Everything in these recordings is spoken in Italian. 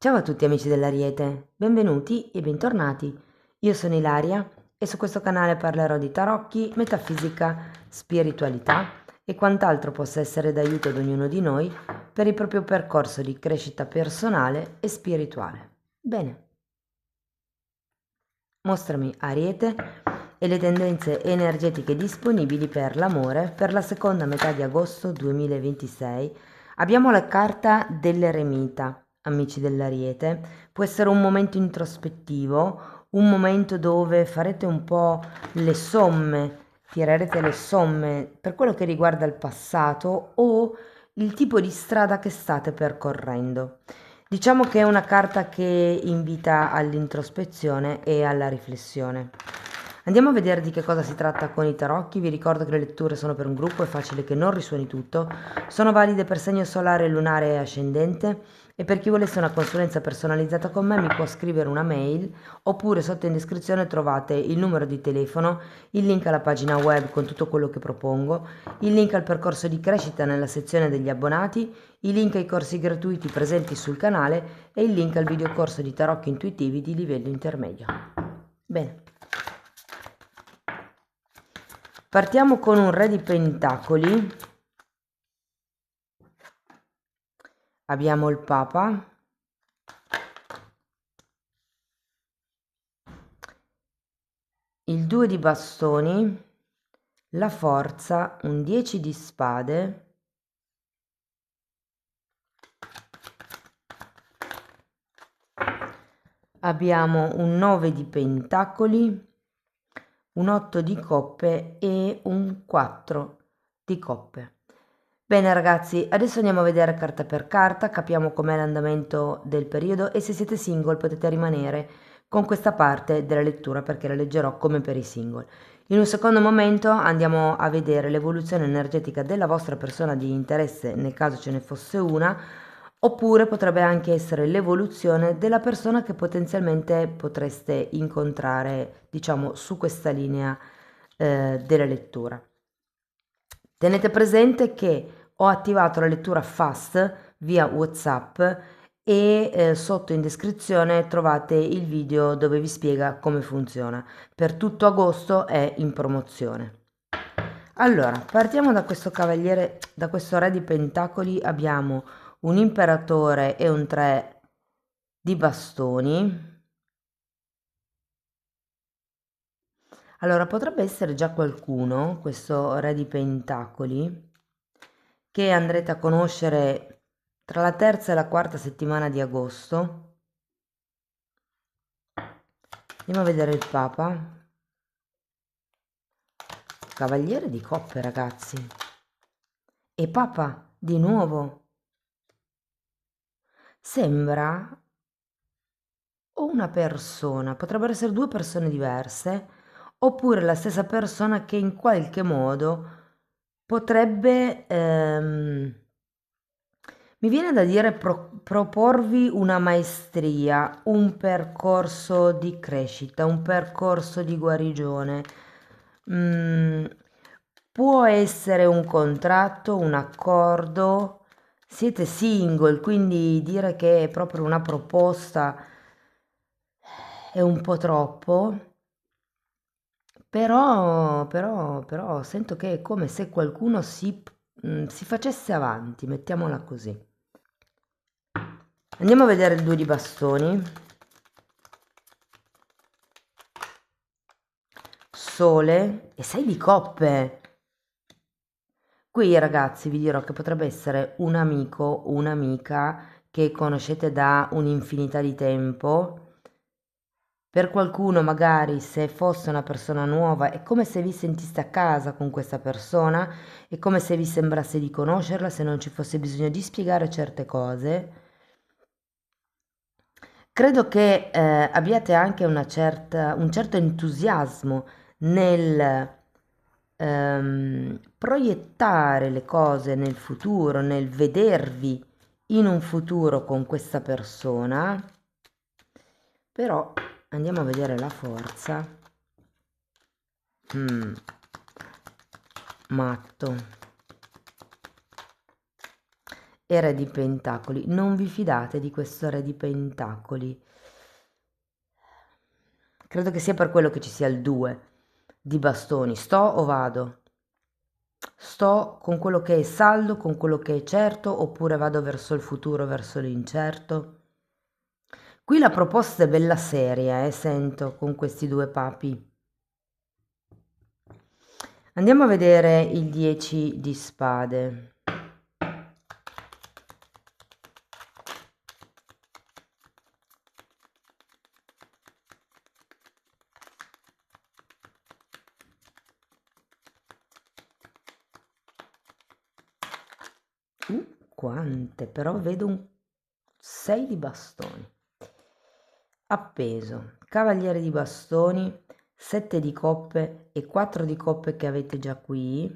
Ciao a tutti amici dell'Ariete, benvenuti e bentornati. Io sono Ilaria e su questo canale parlerò di tarocchi, metafisica, spiritualità e quant'altro possa essere d'aiuto ad ognuno di noi per il proprio percorso di crescita personale e spirituale. Bene, mostrami Ariete e le tendenze energetiche disponibili per l'amore per la seconda metà di agosto 2026. Abbiamo la carta dell'eremita, amici dell'Ariete. Può essere un momento introspettivo, un momento dove farete un po' le somme, tirerete le somme per quello che riguarda il passato o il tipo di strada che state percorrendo. Diciamo che è una carta che invita all'introspezione e alla riflessione. Andiamo a vedere di che cosa si tratta con i tarocchi. Vi ricordo che le letture sono per un gruppo, è facile che non risuoni tutto. Sono valide per segno solare, lunare e ascendente. E per chi volesse una consulenza personalizzata con me mi può scrivere una mail oppure sotto in descrizione trovate il numero di telefono, il link alla pagina web con tutto quello che propongo, il link al percorso di crescita nella sezione degli abbonati, i link ai corsi gratuiti presenti sul canale e il link al videocorso di tarocchi intuitivi di livello intermedio. Bene, partiamo con un re di pentacoli. Abbiamo il Papa, il 2 di bastoni, la forza, un 10 di spade, abbiamo un 9 di pentacoli, un 8 di coppe e un 4 di coppe. Bene ragazzi, adesso andiamo a vedere carta per carta, capiamo com'è l'andamento del periodo e se siete single potete rimanere con questa parte della lettura perché la leggerò come per i single. In un secondo momento andiamo a vedere l'evoluzione energetica della vostra persona di interesse nel caso ce ne fosse una, oppure potrebbe anche essere l'evoluzione della persona che potenzialmente potreste incontrare, diciamo, su questa linea della lettura. Tenete presente che ho attivato la lettura fast via WhatsApp e sotto in descrizione trovate il video dove vi spiega come funziona. Per tutto agosto è in promozione. Allora, partiamo da questo cavaliere, da questo re di pentacoli abbiamo un imperatore e un 3 di bastoni. Allora, potrebbe essere già qualcuno, questo re di pentacoli, che andrete a conoscere tra la terza e la quarta settimana di agosto. Andiamo a vedere il Papa. Cavaliere di coppe, ragazzi. E Papa, di nuovo. Sembra o una persona, potrebbero essere due persone diverse, oppure la stessa persona che in qualche modo potrebbe, mi viene da dire, proporvi una maestria, un percorso di crescita, un percorso di guarigione. Mm, può essere un contratto, un accordo. Siete single, quindi dire che è proprio una proposta è un po' troppo, però sento che è come se qualcuno si facesse avanti, mettiamola così. Andiamo a vedere il 2 di bastoni, sole e 6 di coppe. Qui ragazzi vi dirò che potrebbe essere un amico o un'amica che conoscete da un'infinità di tempo. Per qualcuno magari se fosse una persona nuova è come se vi sentiste a casa con questa persona, è come se vi sembrasse di conoscerla, se non ci fosse bisogno di spiegare certe cose. Credo che abbiate anche un certo entusiasmo nel proiettare le cose nel futuro, nel vedervi in un futuro con questa persona, però andiamo a vedere la forza. Matto e re di pentacoli. Non vi fidate di questo re di pentacoli. Credo che sia per quello che ci sia il 2 di bastoni. Sto o vado? Sto con quello che è saldo, con quello che è certo, oppure vado verso il futuro, verso l'incerto? Qui la proposta è bella seria, sento, con questi due papi. Andiamo a vedere il 10 di spade. Quante, però vedo un 6 di bastoni. Appeso, cavaliere di bastoni, 7 di coppe e 4 di coppe che avete già qui.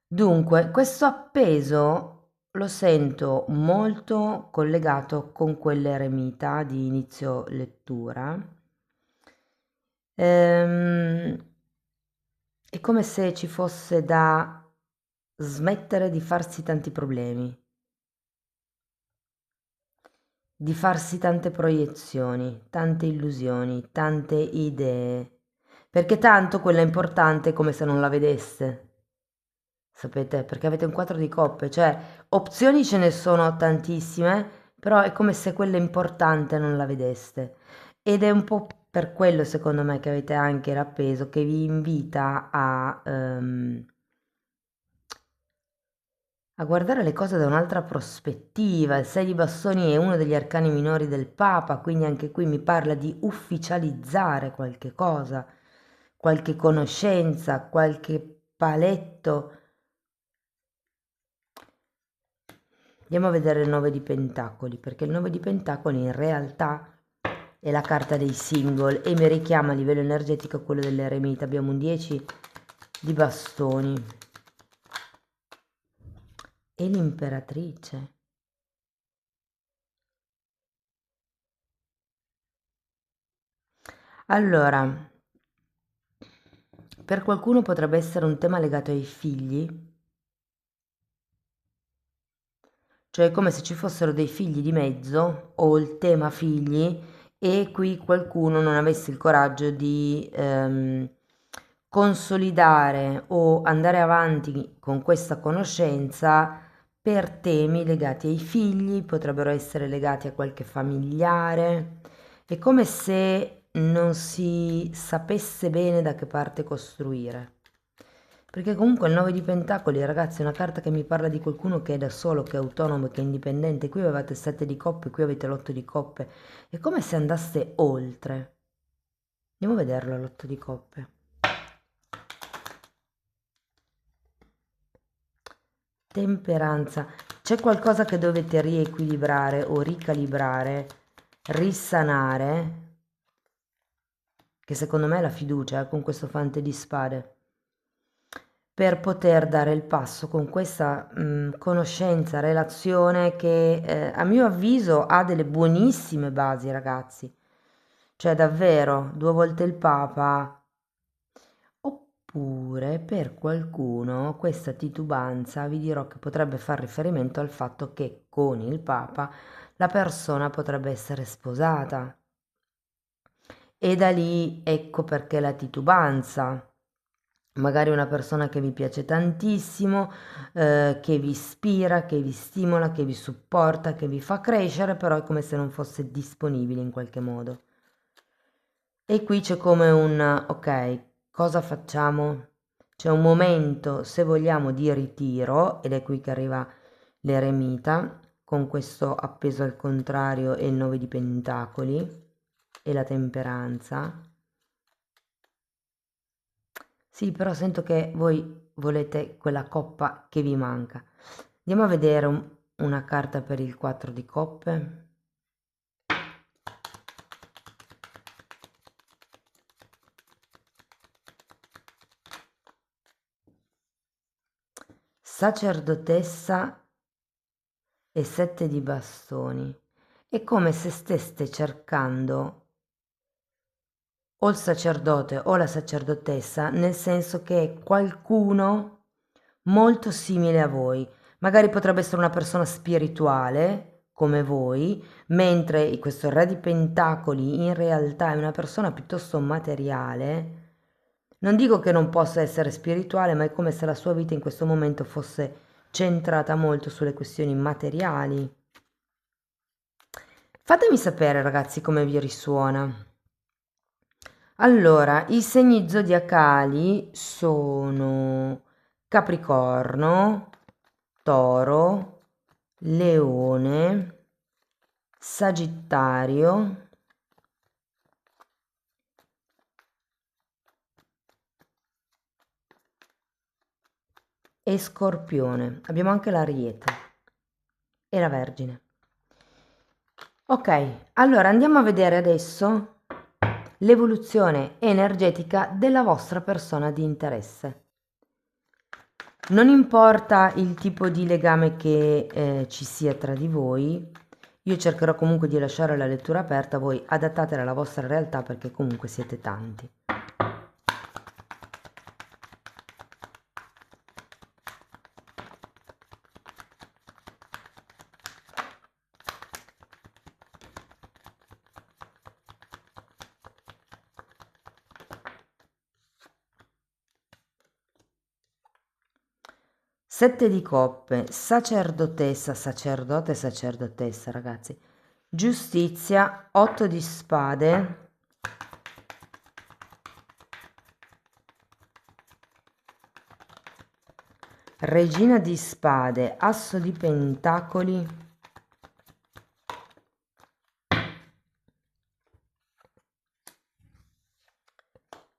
Dunque, questo appeso lo sento molto collegato con quell'eremita di inizio lettura. È come se ci fosse da smettere di farsi tanti problemi, di farsi tante proiezioni, tante illusioni, tante idee, perché tanto quella importante è come se non la vedeste. Sapete, perché avete un 4 di coppe, cioè opzioni ce ne sono tantissime, però è come se quella importante non la vedeste. Ed è un po' per quello, secondo me, che avete anche l'appeso, che vi invita a guardare le cose da un'altra prospettiva. Il 6 di bastoni è uno degli arcani minori del Papa, quindi anche qui mi parla di ufficializzare qualche cosa, qualche conoscenza, qualche paletto. Andiamo a vedere il 9 di pentacoli, perché il 9 di pentacoli in realtà è la carta dei single e mi richiama a livello energetico quello dell'eremita. Abbiamo un 10 di bastoni e l'imperatrice. Allora, per qualcuno potrebbe essere un tema legato ai figli, cioè è come se ci fossero dei figli di mezzo o il tema figli e qui qualcuno non avesse il coraggio di consolidare o andare avanti con questa conoscenza per temi legati ai figli, potrebbero essere legati a qualche familiare. È come se non si sapesse bene da che parte costruire. Perché comunque il 9 di Pentacoli, ragazzi, è una carta che mi parla di qualcuno che è da solo, che è autonomo, che è indipendente. Qui avete il 7 di coppe, qui avete l'8 di coppe. È come se andaste oltre. Andiamo a vederlo l'8 di coppe. Temperanza. C'è qualcosa che dovete riequilibrare o ricalibrare, risanare, che secondo me è la fiducia, con questo fante di spade, per poter dare il passo con questa conoscenza, relazione che a mio avviso ha delle buonissime basi, ragazzi. Cioè davvero, 2 volte il Papa. Oppure per qualcuno questa titubanza vi dirò che potrebbe far riferimento al fatto che con il Papa la persona potrebbe essere sposata. E da lì ecco perché la titubanza. Magari una persona che vi piace tantissimo, che vi ispira, che vi stimola, che vi supporta, che vi fa crescere, però è come se non fosse disponibile in qualche modo. E qui c'è come un, ok, cosa facciamo? C'è un momento, se vogliamo, di ritiro, ed è qui che arriva l'eremita, con questo appeso al contrario e il 9 di pentacoli, e la temperanza. Sì, però sento che voi volete quella coppa che vi manca. Andiamo a vedere una carta per il 4 di coppe. Sacerdotessa e 7 di bastoni. È come se steste cercando o il sacerdote o la sacerdotessa, nel senso che è qualcuno molto simile a voi. Magari potrebbe essere una persona spirituale come voi, mentre questo re di pentacoli in realtà è una persona piuttosto materiale. Non dico che non possa essere spirituale, ma è come se la sua vita in questo momento fosse centrata molto sulle questioni materiali. Fatemi sapere, ragazzi, come vi risuona. Allora, i segni zodiacali sono Capricorno, Toro, Leone, Sagittario e Scorpione. Abbiamo anche l'Ariete e la Vergine. Ok, allora andiamo a vedere adesso l'evoluzione energetica della vostra persona di interesse. Non importa il tipo di legame che ci sia tra di voi, io cercherò comunque di lasciare la lettura aperta, voi adattatela alla vostra realtà perché comunque siete tanti. Sette di coppe, sacerdotessa, sacerdote, sacerdotessa, ragazzi. Giustizia, 8 di spade. Regina di spade, asso di pentacoli.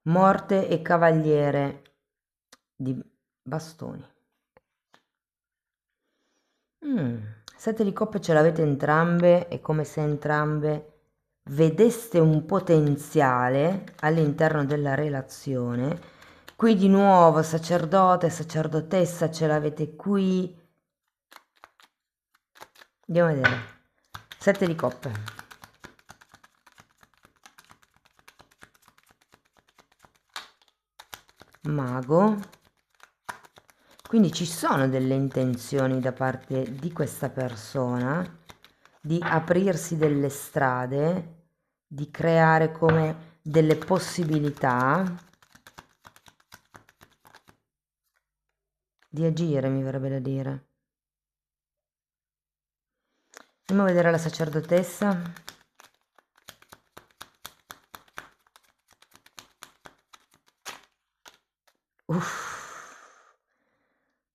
Morte e cavaliere di bastoni. Sette di coppe ce l'avete entrambe, è come se entrambe vedeste un potenziale all'interno della relazione. Qui di nuovo sacerdote, sacerdotessa ce l'avete qui. Andiamo a vedere. Sette di coppe. Mago. Quindi ci sono delle intenzioni da parte di questa persona di aprirsi delle strade, di creare come delle possibilità, di agire, mi verrebbe da dire. Andiamo a vedere la sacerdotessa.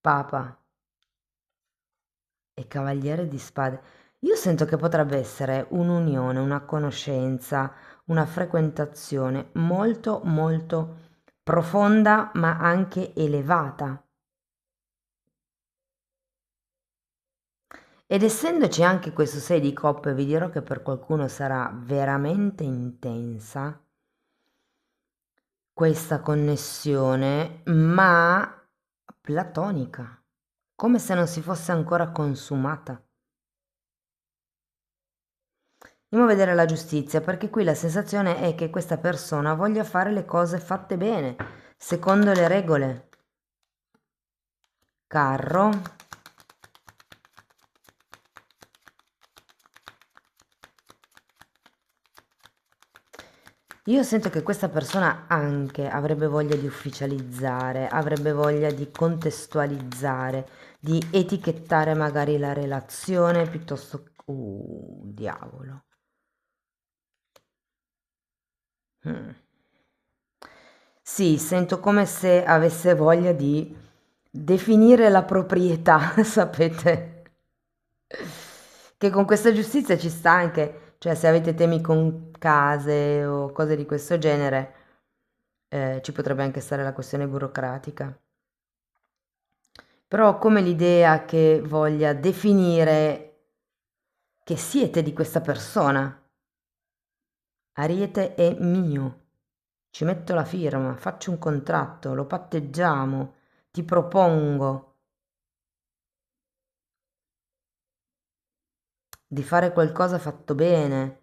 Papa e cavaliere di spade. Io sento che potrebbe essere un'unione, una conoscenza, una frequentazione molto molto profonda ma anche elevata. Ed essendoci anche questo 6 di coppe, vi dirò che per qualcuno sarà veramente intensa questa connessione, ma platonica, come se non si fosse ancora consumata. Andiamo a vedere la giustizia, perché qui la sensazione è che questa persona voglia fare le cose fatte bene, secondo le regole. Carro. Io sento che questa persona anche avrebbe voglia di ufficializzare, avrebbe voglia di contestualizzare, di etichettare magari la relazione piuttosto... diavolo. Sì, sento come se avesse voglia di definire la proprietà, sapete? Che con questa giustizia ci sta anche, cioè se avete temi con case o cose di questo genere, ci potrebbe anche stare la questione burocratica. Però ho come l'idea che voglia definire che siete di questa persona. Ariete è mio. Ci metto la firma, faccio un contratto, lo patteggiamo, ti propongo di fare qualcosa fatto bene.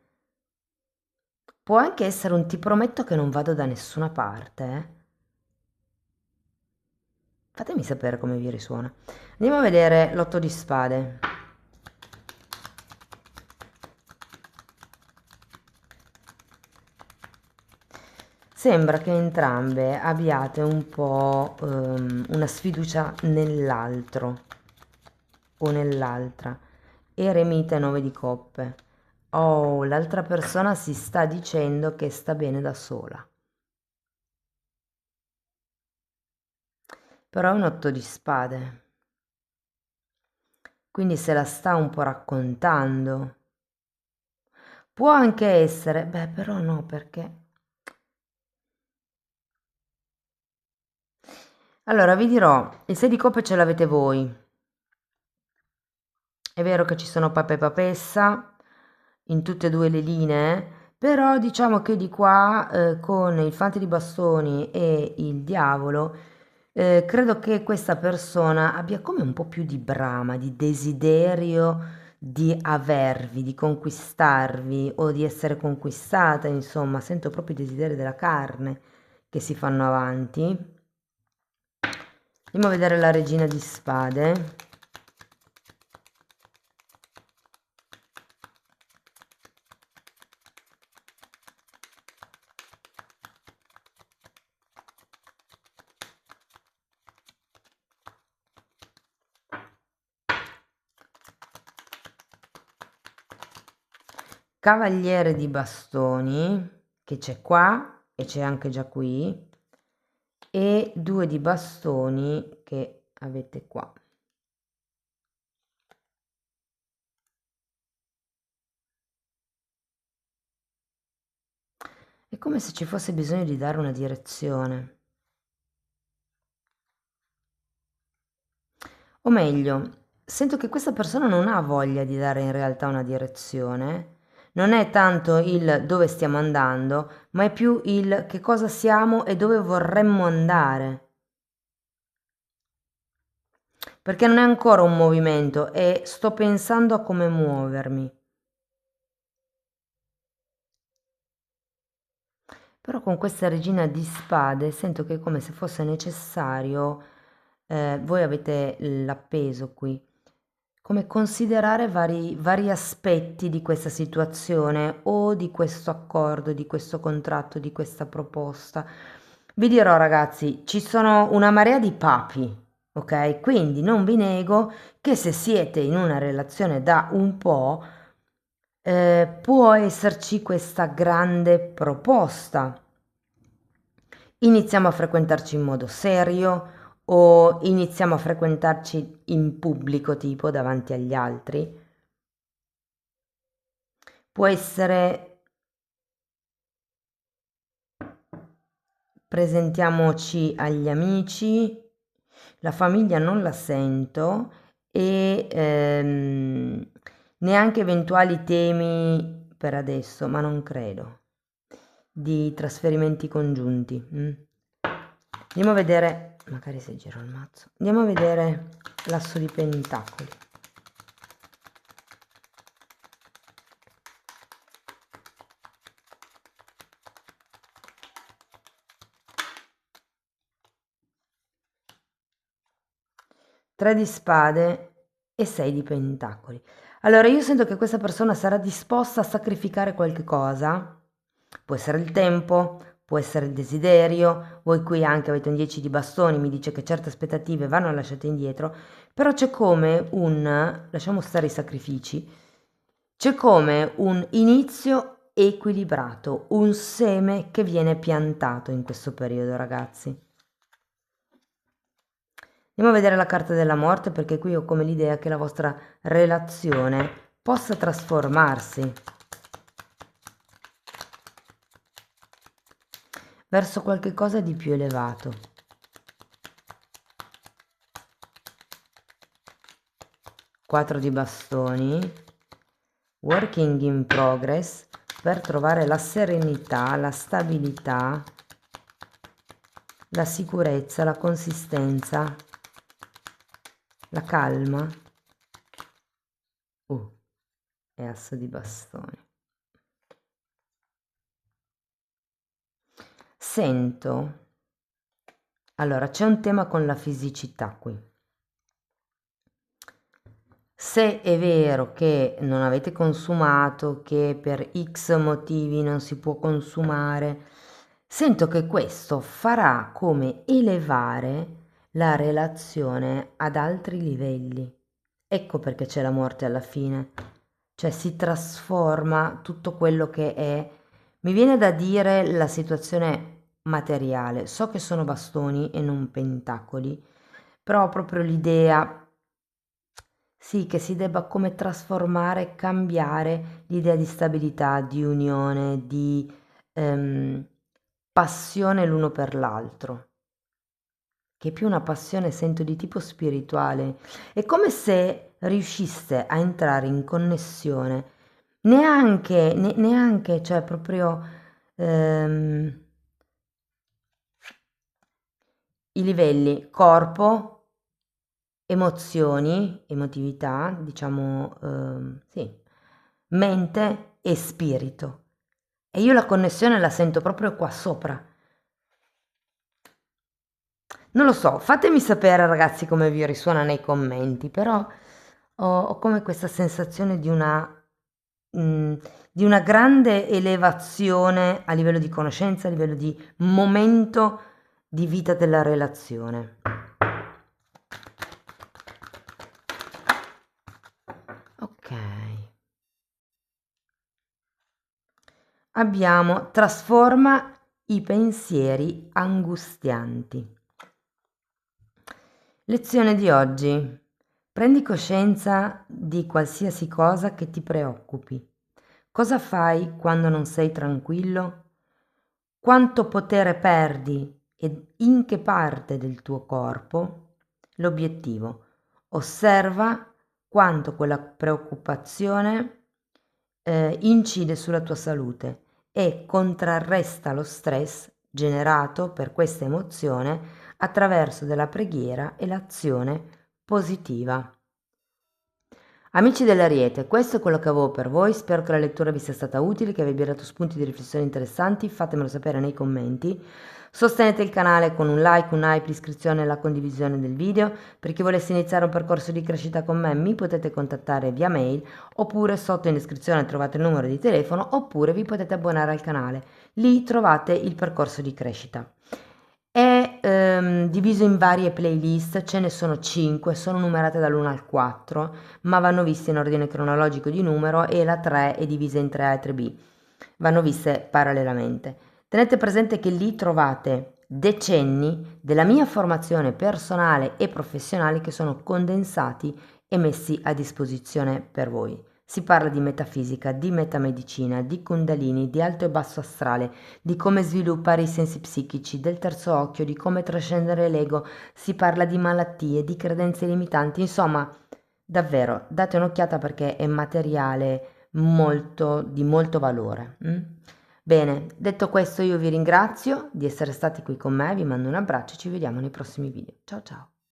Può anche essere un ti prometto che non vado da nessuna parte, eh. Fatemi sapere come vi risuona. Andiamo a vedere l'otto di spade. Sembra che entrambe abbiate un po' una sfiducia nell'altro o nell'altra. Eremita 9 di coppe. Oh, l'altra persona si sta dicendo che sta bene da sola. Però è un 8 di spade. Quindi se la sta un po' raccontando. Può anche essere, beh, però no, perché... Allora, vi dirò, il 6 di coppe ce l'avete voi. È vero che ci sono Papa e Papessa in tutte e due le linee, però diciamo che di qua con il fante di bastoni e il diavolo, credo che questa persona abbia come un po' più di brama, di desiderio di avervi, di conquistarvi o di essere conquistata, insomma, sento proprio i desideri della carne che si fanno avanti. Andiamo a vedere la regina di spade. Cavaliere di bastoni, che c'è qua e c'è anche già qui, e 2 di bastoni che avete qua. È come se ci fosse bisogno di dare una direzione. O meglio, sento che questa persona non ha voglia di dare in realtà una direzione. Non è tanto il dove stiamo andando, ma è più il che cosa siamo e dove vorremmo andare. Perché non è ancora un movimento e sto pensando a come muovermi. Però con questa regina di spade sento che è come se fosse necessario, voi avete l'appeso qui, come considerare vari aspetti di questa situazione o di questo accordo, di questo contratto, di questa proposta. Vi dirò ragazzi, ci sono una marea di papi, ok? Quindi non vi nego che se siete in una relazione da un po', può esserci questa grande proposta. Iniziamo a frequentarci in modo serio o iniziamo a frequentarci in pubblico, tipo davanti agli altri. Può essere presentiamoci agli amici, la famiglia non la sento e neanche eventuali temi per adesso, ma non credo, di trasferimenti congiunti. Andiamo a vedere, magari se giro il mazzo, andiamo a vedere l'asso di pentacoli. Tre di spade e 6 di pentacoli. Allora io sento che questa persona sarà disposta a sacrificare qualche cosa, può essere il tempo, può essere il desiderio, voi qui anche avete un 10 di bastoni, mi dice che certe aspettative vanno lasciate indietro, però c'è come lasciamo stare i sacrifici, c'è come un inizio equilibrato, un seme che viene piantato in questo periodo, ragazzi. Andiamo a vedere la carta della morte perché qui ho come l'idea che la vostra relazione possa trasformarsi verso qualche cosa di più elevato. Quattro di bastoni, working in progress, per trovare la serenità, la stabilità, la sicurezza, la consistenza, la calma. E asso di bastoni. sento... Allora, c'è un tema con la fisicità qui. Se è vero che non avete consumato, che per X motivi non si può consumare, sento che questo farà come elevare la relazione ad altri livelli. Ecco perché c'è la morte alla fine. Cioè si trasforma tutto quello che è. Mi viene da dire la situazione materiale. So che sono bastoni e non pentacoli, però proprio l'idea, sì, che si debba come trasformare, cambiare l'idea di stabilità, di unione, di ehm, passione l'uno per l'altro, che è più una passione sento di tipo spirituale. È come se riusciste a entrare in connessione, neanche, cioè proprio ehm, i livelli corpo, emozioni, emotività, diciamo, sì, mente e spirito. E io la connessione la sento proprio qua sopra. Non lo so, fatemi sapere ragazzi come vi risuona nei commenti, però ho come questa sensazione mm, di una grande elevazione a livello di conoscenza, a livello di momento di vita della relazione. Ok. Abbiamo trasforma i pensieri angustianti. Lezione di oggi. Prendi coscienza di qualsiasi cosa che ti preoccupi. Cosa fai quando non sei tranquillo? Quanto potere perdi e in che parte del tuo corpo? L'obiettivo. Osserva quanto quella preoccupazione incide sulla tua salute e contrarresta lo stress generato per questa emozione attraverso della preghiera e l'azione positiva. Amici dell'Ariete, questo è quello che avevo per voi, spero che la lettura vi sia stata utile, che vi abbia dato spunti di riflessione interessanti, fatemelo sapere nei commenti. Sostenete il canale con un like, un hype, l'iscrizione e la condivisione del video. Per chi volesse iniziare un percorso di crescita con me mi potete contattare via mail, oppure sotto in descrizione trovate il numero di telefono, oppure vi potete abbonare al canale. Lì trovate il percorso di crescita. È diviso in varie playlist, ce ne sono 5, sono numerate dall'1 al 4, ma vanno viste in ordine cronologico di numero e la 3 è divisa in 3A e 3B, vanno viste parallelamente. Tenete presente che lì trovate decenni della mia formazione personale e professionale che sono condensati e messi a disposizione per voi. Si parla di metafisica, di metamedicina, di kundalini, di alto e basso astrale, di come sviluppare i sensi psichici, del terzo occhio, di come trascendere l'ego, si parla di malattie, di credenze limitanti, insomma, davvero, date un'occhiata perché è materiale di molto valore. Bene, detto questo io vi ringrazio di essere stati qui con me, vi mando un abbraccio e ci vediamo nei prossimi video. Ciao ciao!